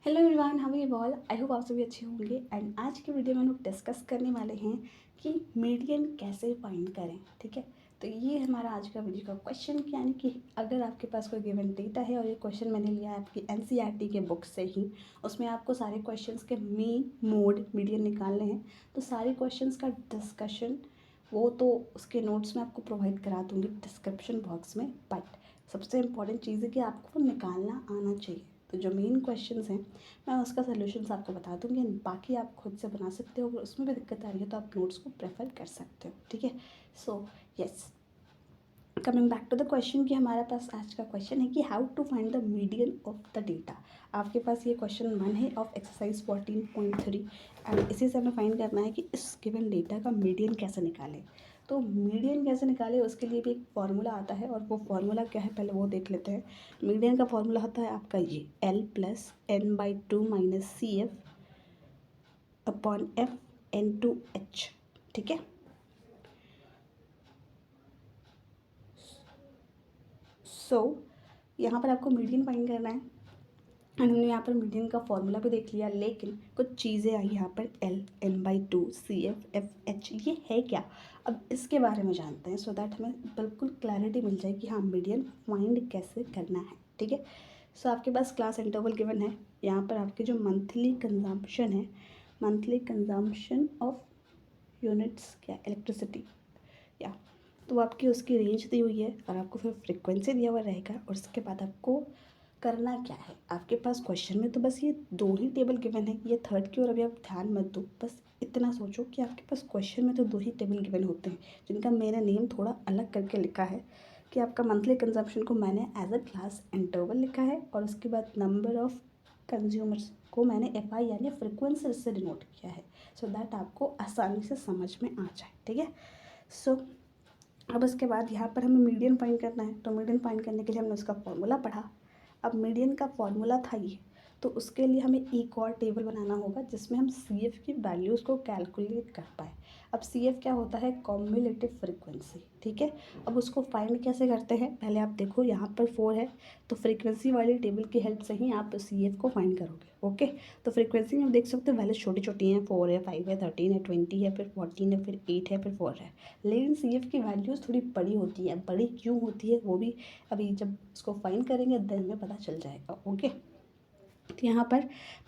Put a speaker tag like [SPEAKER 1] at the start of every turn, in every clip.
[SPEAKER 1] Hello everyone, how are you all. I hope आप सभी अच्छे होंगे। एंड आज के वीडियो में हम लोग डिस्कस करने वाले हैं कि मीडियन कैसे फाइंड करें। ठीक है, तो ये हमारा आज का वीडियो का क्वेश्चन, यानी कि अगर आपके पास कोई गिवन डेटा है और ये क्वेश्चन मैंने लिया है आपकी एनसीईआरटी के बुक से ही, उसमें आपको सारे क्वेश्चंस के मीन मोड मीडियन निकालने हैं। तो सारे क्वेश्चंस का डिस्कशन वो तो उसके नोट्स में आपको प्रोवाइड करा दूँगी डिस्क्रिप्शन बॉक्स में, बट सबसे इम्पॉर्टेंट चीज़ है कि आपको निकालना आना चाहिए। तो जो मेन क्वेश्चंस हैं मैं उसका सॉल्यूशंस आपको बता दूंगी, एंड बाकी आप खुद से बना सकते हो। अगर उसमें भी दिक्कत आ रही है तो आप नोट्स को प्रेफर कर सकते हो। ठीक है, so yes, coming back to the question कि हमारे पास आज का क्वेश्चन है कि how to find the median of the data. आपके पास ये क्वेश्चन 1 है ऑफ एक्सरसाइज 14.3, एंड इसी से हमें फाइंड करना है कि इस गिवन डेटा का मीडियन कैसे निकालें। तो मीडियन कैसे निकालें उसके लिए भी एक फार्मूला आता है, और वो फार्मूला क्या है पहले वो देख लेते हैं। मीडियन का फार्मूला होता है आपका ये L+N/2 - CF अपॉन F/N/2H। ठीक है, सो यहाँ पर आपको मीडियन फाइंड करना है, एंड हमने यहाँ पर मीडियन का फॉर्मूला भी देख लिया, लेकिन कुछ चीज़ें आई यहाँ पर L/N/2 CF/FH, ये है क्या। अब इसके बारे में जानते हैं सो दैट हमें बिल्कुल क्लैरिटी मिल जाए कि हाँ मीडियन फाइंड कैसे करना है। ठीक है, सो आपके पास क्लास इंटरवल गिवन है। यहाँ पर आपके जो मंथली कंजम्पशन है, मंथली कंजम्पशन ऑफ यूनिट्स क्या इलेक्ट्रिसिटी, या तो आपकी उसकी रेंज दी हुई है, और आपको फिर फ्रिक्वेंसी दिया हुआ रहेगा। और उसके बाद आपको करना क्या है, आपके पास क्वेश्चन में तो बस ये 2 ही टेबल गिवन है, ये थर्ड की ओर अभी आप ध्यान मत दो। बस इतना सोचो कि आपके पास क्वेश्चन में तो 2 ही टेबल गिवन होते हैं, जिनका मैंने नेम थोड़ा अलग करके लिखा है कि आपका मंथली कंजम्पशन को मैंने एज अ क्लास इंटरवल लिखा है, और उसके बाद नंबर ऑफ़ कंज्यूमर्स को मैंने FI यानी फ्रिक्वेंसी से डिनोट किया है, सो दैट आपको आसानी से समझ में आ जाए। ठीक है, सो अब उसके बाद यहाँ पर हमें मीडियन फाइंड करना है। तो मीडियन फाइंड करने के लिए हमने उसका फॉर्मूला पढ़ा। अब मीडियन का फॉर्मूला था ये, तो उसके लिए हमें एक और टेबल बनाना होगा जिसमें हम CF की वैल्यूज़ को कैलकुलेट कर पाए। अब CF क्या होता है, कॉम्युलेटिव फ्रिक्वेंसी। ठीक है, अब उसको फाइंड कैसे करते हैं, पहले आप देखो यहाँ पर 4 है, तो फ्रीक्वेंसी वाली टेबल की हेल्प से ही आप CF को फाइंड करोगे। ओके, तो फ्रीक्वेंसी में आप देख सकते हो वैल्यूज छोटी छोटी हैं, 4 है, 5 है, 13 है, 20 है, फिर 14 है, फिर 8 है, फिर 4 है। लेकिन CF की वैल्यूज़ थोड़ी बड़ी होती है। बड़ी क्यों होती है वो भी अभी जब उसको फाइंड करेंगे देन में पता चल जाएगा। ओके, तो यहाँ पर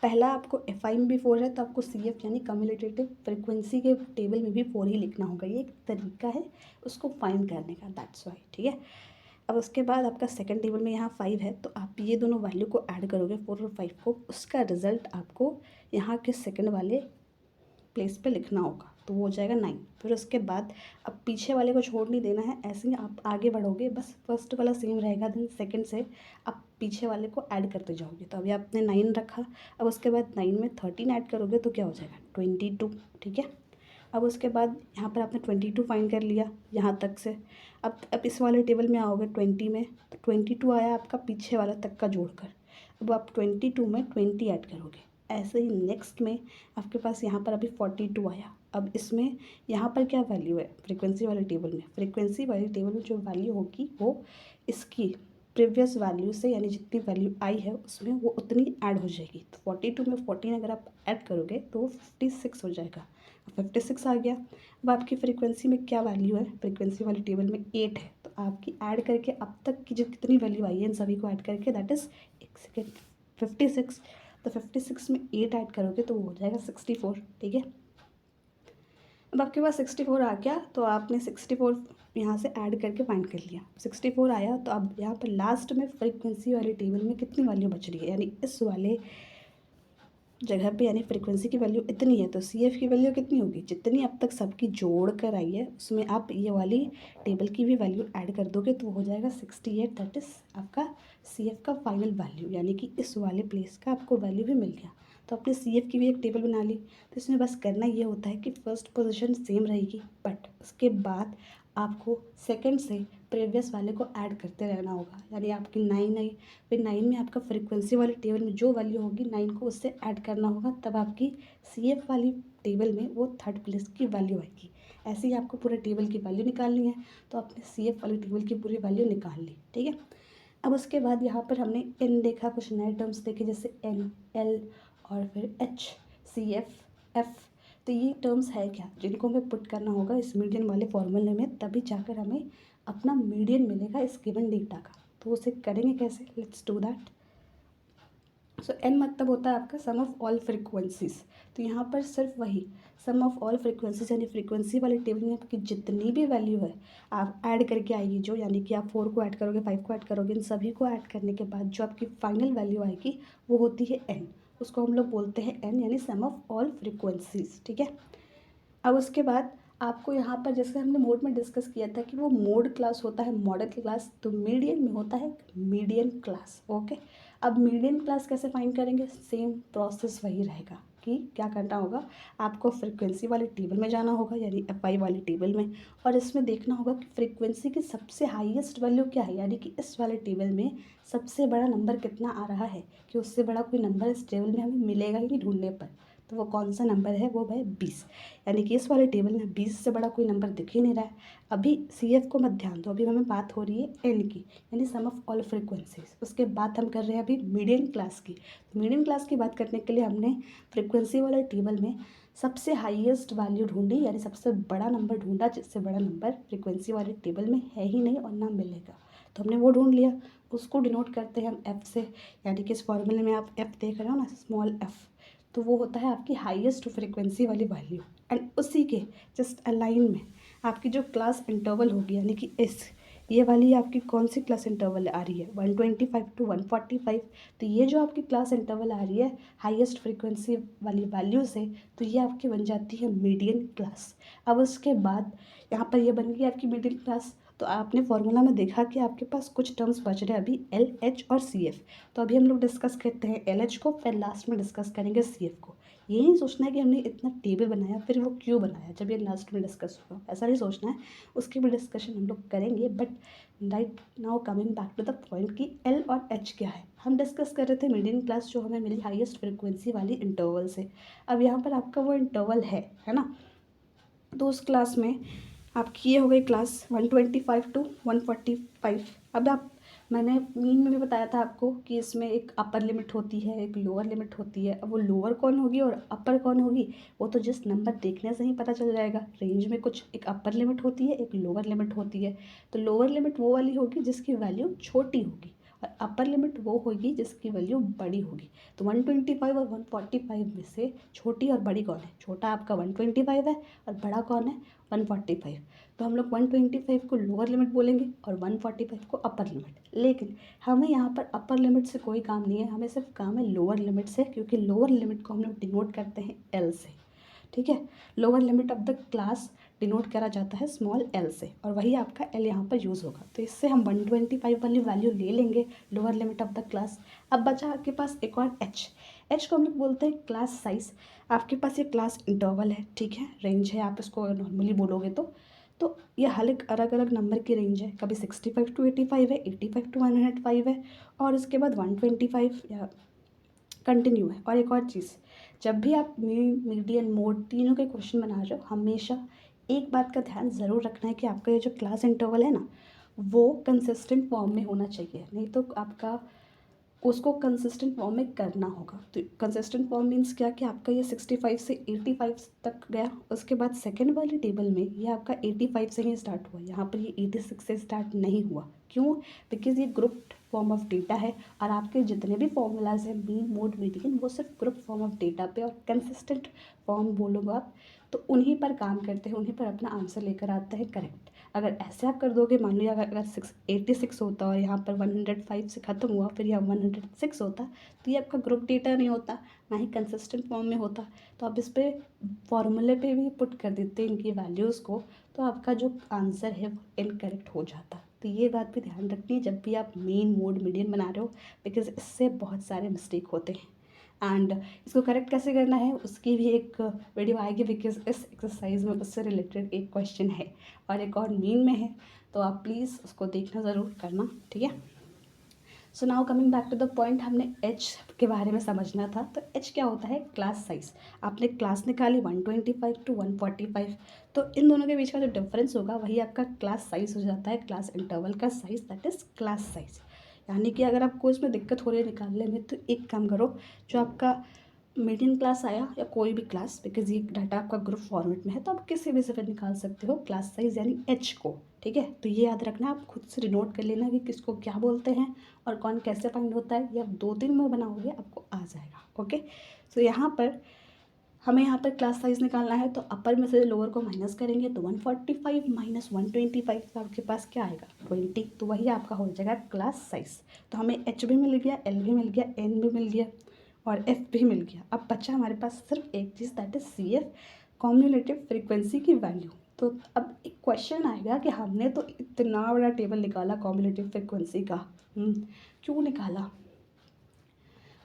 [SPEAKER 1] पहला आपको FI में भी 4 है, तो आपको CF यानी कम्युलेटिव फ्रिक्वेंसी के टेबल में भी 4 ही लिखना होगा। ये एक तरीका है उसको फाइंड करने का, दैट्स वाई। ठीक है, अब उसके बाद आपका सेकंड टेबल में यहाँ 5 है, तो आप ये दोनों वैल्यू को ऐड करोगे 4 और 5 को, उसका रिजल्ट आपको यहाँ के सेकंड वाले प्लेस पे लिखना होगा, तो वो हो जाएगा 9। फिर उसके बाद अब पीछे वाले को छोड़ नहीं देना है, ऐसे ही आप आगे बढ़ोगे, बस फर्स्ट वाला सेम रहेगा, देन सेकंड से आप पीछे वाले को ऐड करते जाओगे। तो अभी आपने 9 रखा, अब उसके बाद 9 में 13 ऐड करोगे तो क्या हो जाएगा 22। ठीक है, अब उसके बाद यहाँ पर आपने 22 फाइंड कर लिया यहाँ तक से। अब इस वाले टेबल में आओगे 20 में, तो 22 आया आपका पीछे वाला तक का जोड़कर। अब आप 22 में 20 ऐड करोगे। ऐसे ही नेक्स्ट में आपके पास यहाँ पर अभी 42 आया। अब इसमें यहाँ पर क्या वैल्यू है फ्रीक्वेंसी वाले टेबल में, फ्रीक्वेंसी वाले टेबल में जो वैल्यू होगी वो इसकी प्रीवियस वैल्यू से, यानी जितनी वैल्यू आई है उसमें वो उतनी ऐड हो जाएगी। तो 42 में 14 अगर आप ऐड करोगे तो वो 56 हो जाएगा। 56 आ गया। अब आपकी फ्रीक्वेंसी में क्या वैल्यू है, फ्रीक्वेंसी वाले टेबल में 8 है, तो आपकी ऐड करके अब तक की जो कितनी वैल्यू आई है इन सभी को ऐड करके दैट इज़ एक सेकेंड 56। तो 56 में 8 ऐड करोगे तो वो हो जाएगा 64। ठीक है, अब आपके पास 64 आ गया, तो आपने 64 यहाँ से ऐड करके फाइंड कर लिया। 64 आया, तो अब यहाँ पर लास्ट में फ्रीक्वेंसी वाले टेबल में कितनी वैल्यू बच रही है, यानी इस वाले जगह पे, यानी फ्रीक्वेंसी की वैल्यू इतनी है, तो CF की वैल्यू कितनी होगी, जितनी अब तक सबकी जोड़ कर आई है उसमें आप ये वाली टेबल की भी वैल्यू ऐड कर दोगे तो हो जाएगा 68। दैट इज़ आपका CF का फाइनल वैल्यू, यानी कि इस वाले प्लेस का आपको वैल्यू भी मिल गया। तो आपने CF की भी एक टेबल बना ली। तो इसमें बस करना ये होता है कि फर्स्ट पोजीशन सेम रहेगी, बट उसके बाद आपको सेकंड से प्रीवियस वाले को ऐड करते रहना होगा। यानी आपकी 9 आई, फिर 9 में आपका फ्रीक्वेंसी वाले टेबल में जो वैल्यू होगी 9 को उससे ऐड करना होगा, तब आपकी CF वाली टेबल में वो थर्ड प्लेस की वैल्यू आएगी। ऐसे ही आपको पूरे टेबल की वैल्यू निकालनी है, तो आपने CF वाली टेबल की पूरी वैल्यू निकाल ली। ठीक है, अब उसके बाद यहाँ पर हमने एन देखा, कुछ नए टर्म्स देखे जैसे एन, एल और फिर एच, सी एफ, एफ। तो ये टर्म्स है क्या, जिनको हमें पुट करना होगा इस मीडियन वाले फॉर्मूले में, तभी जाकर हमें अपना मीडियन मिलेगा इस गिवन डेटा का। तो उसे करेंगे कैसे, let's do that. So N मतलब होता है आपका सम ऑफ ऑल फ्रिक्वेंसीज। तो यहाँ पर सिर्फ वही सम ऑफ ऑल फ्रिक्वेंसीज यानी फ्रीक्वेंसी वाले टेबल में आपकी जितनी भी वैल्यू है आप ऐड करके आएगी जो, यानी कि आप 4 को ऐड करोगे, 5 को ऐड करोगे, इन सभी को ऐड करने के बाद जो आपकी फाइनल वैल्यू आएगी वो होती है एन। उसको हम लोग बोलते हैं एन, यानी सम ऑफ ऑल फ्रिक्वेंसीज। ठीक है। अब उसके बाद आपको यहाँ पर जैसे हमने मोड में डिस्कस किया था कि वो मोड क्लास होता है मॉडल क्लास, तो मीडियन में होता है मीडियन क्लास। ओके। अब मीडियन क्लास कैसे फाइंड करेंगे, सेम प्रोसेस वही रहेगा कि क्या करना होगा, आपको फ्रीक्वेंसी वाले टेबल में जाना होगा यानी एफ वाले टेबल में, और इसमें देखना होगा कि फ्रीक्वेंसी की सबसे हाईएस्ट वैल्यू क्या है, यानी कि इस वाले टेबल में सबसे बड़ा नंबर कितना आ रहा है, कि उससे बड़ा कोई नंबर इस टेबल में हमें मिलेगा ही नहीं ढूंढने पर। तो वो कौन सा नंबर है, वो है 20, यानी कि इस वाले टेबल में 20 से बड़ा कोई नंबर दिख ही नहीं रहा है। अभी सी एफ को मत ध्यान दो, अभी हमें बात हो रही है एन की, यानी सम ऑफ ऑल फ्रिक्वेंसीज। उसके बाद हम कर रहे हैं अभी मीडियन क्लास की। तो मीडियन क्लास की बात करने के लिए हमने फ्रिक्वेंसी वाले टेबल में सबसे हाईएस्ट वैल्यू ढूंढी, यानी सबसे बड़ा नंबर ढूंढा, जिससे बड़ा नंबर फ्रिक्वेंसी वाले टेबल में है ही नहीं और ना मिलेगा। तो हमने वो ढूंढ लिया, उसको डिनोट करते हैं हम एफ से, यानी कि इस फॉर्मूले में आप एफ देख रहे हो ना, स्मॉल एफ, तो वो होता है आपकी हाईएस्ट फ्रिक्वेंसी वाली वैल्यू। एंड उसी के जस्ट अलाइन में आपकी जो क्लास इंटरवल होगी, यानी कि ये वाली आपकी कौन सी क्लास इंटरवल आ रही है, 125 to 145। तो ये जो आपकी क्लास इंटरवल आ रही है हाईएस्ट फ्रिक्वेंसी वाली वैल्यू से, तो ये आपकी बन जाती है मीडियन क्लास। अब उसके बाद यहाँ पर ये बन गई आपकी मीडियन क्लास। तो आपने फॉर्मूला में देखा कि आपके पास कुछ टर्म्स बच रहे हैं अभी, एल, एच और सी एफ। तो अभी हम लोग डिस्कस करते हैं एल एच को, फिर लास्ट में डिस्कस करेंगे सी एफ को। ये नहीं सोचना है कि हमने इतना टेबल बनाया फिर वो क्यों बनाया, जब ये लास्ट में डिस्कस होगा, ऐसा नहीं सोचना है। उसकी भी डिस्कशन हम लोग करेंगे, but right now coming back to the point कि एल और एच क्या है। हम डिस्कस कर रहे थे मीडियन क्लास जो हमें मिली हाईएस्ट फ्रिक्वेंसी वाली इंटरवल से। अब यहाँ पर आपका वो इंटरवल है ना, तो उस क्लास में आपकी ये हो गई क्लास 125 to 145। अब आप, मैंने मीन में भी बताया था आपको कि इसमें एक अपर लिमिट होती है, एक लोअर लिमिट होती है। अब वो लोअर कौन होगी और अपर कौन होगी, वो तो जिस नंबर देखने से ही पता चल जाएगा। रेंज में कुछ एक अपर लिमिट होती है, एक लोअर लिमिट होती है। तो लोअर लिमिट वो वाली होगी जिसकी वैल्यू छोटी होगी, और अपर लिमिट वो होगी जिसकी वैल्यू बड़ी होगी। तो 125 और 145 में से छोटी और बड़ी कौन है, छोटा आपका 125 है और बड़ा कौन है 145। तो हम लोग 125 को लोअर लिमिट बोलेंगे और 145 को अपर लिमिट। लेकिन हमें यहाँ पर अपर लिमिट से कोई काम नहीं है, हमें सिर्फ काम है लोअर लिमिट से, क्योंकि लोअर लिमिट को हम लोग डिनोट करते हैं एल से। ठीक है, lower limit of the class denote करा जाता है स्मॉल एल से, और वही आपका एल यहाँ पर यूज़ होगा। तो इससे हम 125 वाली वैल्यू ले लेंगे, lower limit of the class. अब बचा आपके पास एक और एच। एच को हम लोग बोलते हैं क्लास साइज। आपके पास ये क्लास इंटरवल है, ठीक है, रेंज है, आप इसको नॉर्मली बोलोगे तो ये हर एक अलग अलग नंबर की रेंज है, कभी 65 to 85 है, 85 to 105 है, और इसके बाद 125 या कंटिन्यू है। और एक और चीज़, जब भी आप मीडियन मोड तीनों के क्वेश्चन बना रहे हो, हमेशा एक बात का ध्यान ज़रूर रखना है कि आपका ये जो क्लास इंटरवल है ना, वो कंसिस्टेंट फॉर्म में होना चाहिए, नहीं तो आपका उसको कंसिस्टेंट फॉर्म में करना होगा। तो कंसिस्टेंट फॉर्म मीन्स क्या, कि आपका ये 65 से 85 तक गया, उसके बाद सेकेंड वाले टेबल में ये आपका 85 से ही स्टार्ट हुआ, यहाँ पर ये 86 से स्टार्ट नहीं हुआ। क्यों, बिकॉज ये ग्रुप फॉर्म ऑफ डेटा है, और आपके जितने भी फॉर्मूलाज हैं मीन मोड मीडियन, वो सिर्फ ग्रुप फॉर्म ऑफ डेटा पे, और कंसिस्टेंट फॉर्म बोलोगे आप तो उन्हीं पर काम करते हैं, उन्हीं पर अपना आंसर लेकर आते हैं करेक्ट। अगर ऐसे आप कर दोगे, मान लीजिए अगर 86 होता और यहाँ पर 105 से ख़त्म हुआ, फिर यहाँ 106 होता, तो ये आपका ग्रुप डेटा नहीं होता, ना ही कंसिस्टेंट फॉर्म में होता। तो आप इस पर फॉर्मूले पे भी पुट कर देते इनकी वैल्यूज़ को, तो आपका जो आंसर है वो इनकरेक्ट हो जाता। तो ये बात भी ध्यान रखनी है जब भी आप मेन मोड मीडियन बना रहे हो, बिकॉज इससे बहुत सारे मिस्टेक होते हैं। एंड इसको करेक्ट कैसे करना है उसकी भी एक वीडियो आएगी, बिकॉज इस एक्सरसाइज में उससे रिलेटेड एक क्वेश्चन है और एक और मीन में है, तो आप प्लीज़ उसको देखना ज़रूर करना, ठीक है। So now coming back to the point, हमने एच के बारे में समझना था। तो एच क्या होता है, क्लास साइज। आपने क्लास निकाली 125 to 145, तो इन दोनों के बीच का जो डिफरेंस होगा वही आपका क्लास साइज हो जाता है, क्लास इंटरवल का size, that is class size. यानी कि अगर आपको इसमें दिक्कत हो रही है निकालने में, तो एक काम करो, जो आपका मीडियन क्लास आया या कोई भी क्लास, बिकॉज ये डाटा आपका ग्रुप फॉर्मेट में है, तो आप किसी भी से फिर निकाल सकते हो क्लास साइज़ यानी एच को। ठीक है, तो ये याद रखना, आप खुद से नोट कर लेना कि किसको क्या बोलते हैं और कौन कैसे फाइंड होता है। ये आप 2 दिन में बनाओगे, आपको आ जाएगा। ओके, सो यहाँ पर हमें यहाँ पर क्लास साइज़ निकालना है, तो अपर में से लोअर को माइनस करेंगे तो 145 माइनस 125, तो आपके पास क्या आएगा 20, तो वही आपका हो जाएगा क्लास साइज़। तो हमें एच भी मिल गया, एल भी मिल गया, एन भी मिल गया और एफ भी मिल गया। अब बचा हमारे पास सिर्फ एक चीज़, that is C F, cumulative frequency की वैल्यू। तो अब एक क्वेश्चन आएगा कि हमने तो इतना बड़ा टेबल निकाला कॉम्युलेटिव फ्रीक्वेंसी का, क्यों निकाला?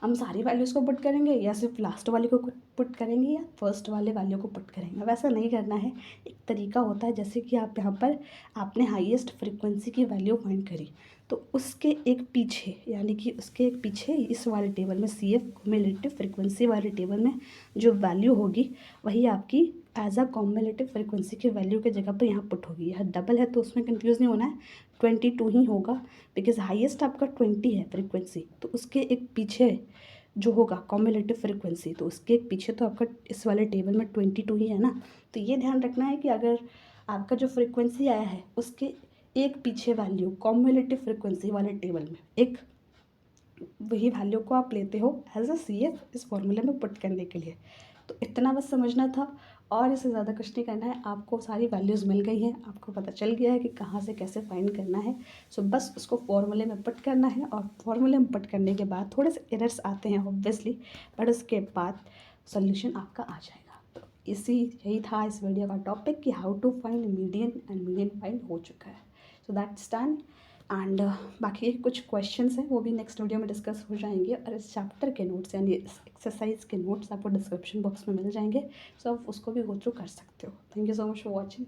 [SPEAKER 1] हम सारी वैल्यूज़ को पुट करेंगे या सिर्फ लास्ट वाले को पुट करेंगे या फर्स्ट वाले वैल्यू को पुट करेंगे? वैसा नहीं करना है। एक तरीका होता है, जैसे कि आप यहाँ पर आपने हाईएस्ट फ्रीक्वेंसी की वैल्यू फाइंड करी, तो उसके एक पीछे, यानी कि उसके एक पीछे इस वाले टेबल में सी एफ कॉम्युलेटिव फ्रीक्वेंसी वाले टेबल में जो वैल्यू होगी वही आपकी एज अ कॉम्युलेटिव फ्रीक्वेंसी की वैल्यू के जगह पर यहाँ पुट होगी। यह डबल है तो उसमें कंफ्यूज नहीं होना है, 22 ही होगा, बिकॉज हाईएस्ट आपका 20 है फ्रीक्वेंसी, तो उसके एक पीछे जो होगा कॉम्युलेटिव फ्रीक्वेंसी, तो उसके एक पीछे तो आपका इस वाले टेबल में 22 ही है ना। तो ये ध्यान रखना है कि अगर आपका जो फ्रीक्वेंसी आया है उसके एक पीछे वैल्यू कॉम्युलेटिव फ्रीक्वेंसी वाले टेबल में एक, वही वैल्यू को आप लेते हो एज अ सी एफ इस फॉर्मूले में पुट करने के लिए। तो इतना बस समझना था और इससे ज़्यादा कुछ नहीं करना है। आपको सारी वैल्यूज़ मिल गई हैं, आपको पता चल गया है कि कहाँ से कैसे फाइंड करना है। सो बस उसको फॉर्मूले में पुट करना है और फॉर्मूले में पुट करने के बाद थोड़े से एरर्स आते हैं ऑब्वियसली, बट उसके बाद सोल्यूशन आपका आ जाएगा। तो यही था इस वीडियो का टॉपिक कि how to find median, and median find हो चुका है। So that's done. एंड बाकी कुछ क्वेश्चंस हैं वो भी नेक्स्ट वीडियो में डिस्कस हो जाएंगे, और इस चैप्टर के नोट्स यानी इस एक्सरसाइज के नोट्स आपको डिस्क्रिप्शन बॉक्स में मिल जाएंगे, सो आप उसको भी गो थ्रू कर सकते हो। Thank you so much for watching.